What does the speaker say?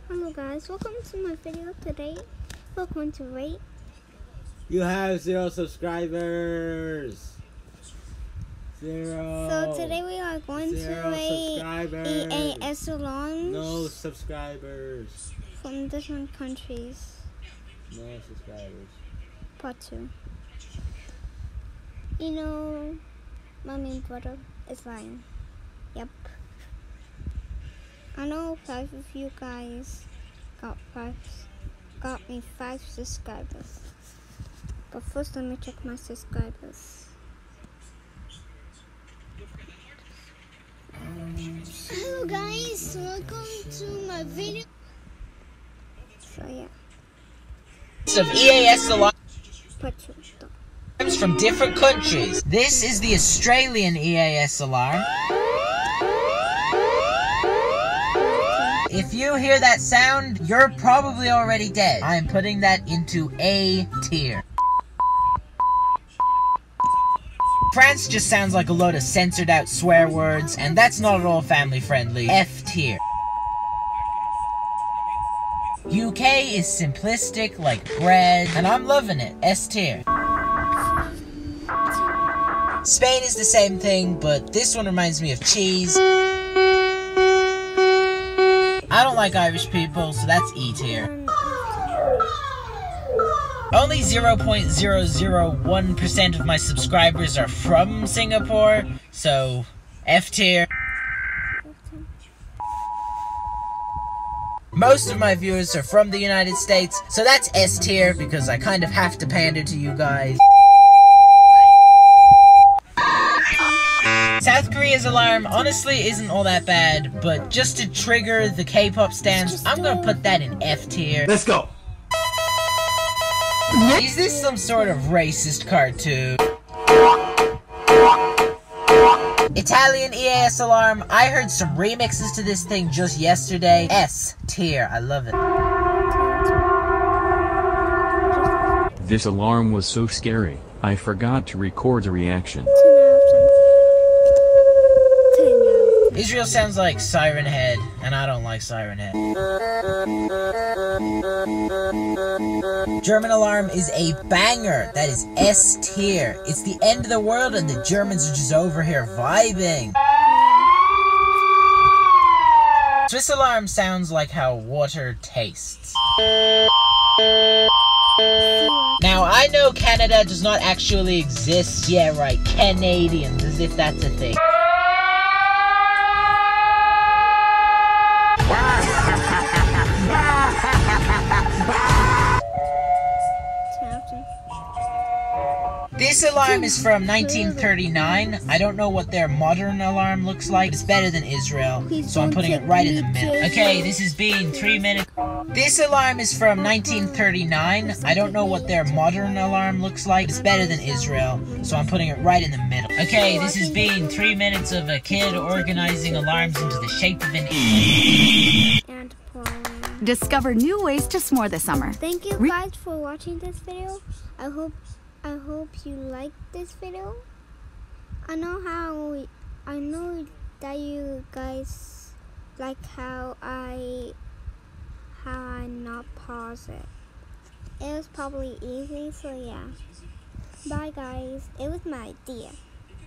Hello guys, welcome to my video today. We're going to rate. You have 0 subscribers. 0. So today we are going to rate EAS alarms. No subscribers. From different countries. No subscribers. Part 2. You know, my main brother is lying. Yep. I know 5 of you guys got me 5 subscribers. But first let me check my subscribers. Hello guys, welcome to my video. So yeah. Of EAS alarms Part 2. from different countries. This is the Australian EAS alarm. If you hear that sound, you're probably already dead. I'm putting that into A tier. France just sounds like a load of censored out swear words, and that's not at all family friendly. F tier. UK is simplistic like bread, and I'm loving it. S tier. Spain is the same thing, but this one reminds me of cheese. I don't like Irish people, so that's E tier. Only 0.001% of my subscribers are from Singapore, so F tier. Most of my viewers are from the United States, so that's S tier because I kind of have to pander to you guys. South Korea's alarm honestly isn't all that bad, but just to trigger the K-pop stans, I'm gonna put that in F tier. Let's go. Is this some sort of racist cartoon? Italian EAS alarm. I heard some remixes to this thing just yesterday. S tier. I love it. This alarm was so scary, I forgot to record a reaction. Israel sounds like Siren Head, and I don't like Siren Head. German alarm is a banger. That is S tier. It's the end of the world and the Germans are just over here vibing. Swiss alarm sounds like how water tastes. Now, I know Canada does not actually exist. Yeah, right, Canadians, as if that's a thing. This alarm is from 1939. I don't know what their modern alarm looks like. It's better than Israel, so I'm putting it right in the middle. Okay, this has been 3 minutes. This alarm is from 1939. I don't know what their modern alarm looks like. It's better than Israel, so I'm putting it right in the middle. Okay, this has been 3 minutes of a kid organizing alarms into the shape of an E. And Discover new ways to s'more this summer. thank you guys for watching this video. I hope you like this video. I know that you guys like how I not pause it. It was probably easy, so yeah. Bye guys. It was my idea.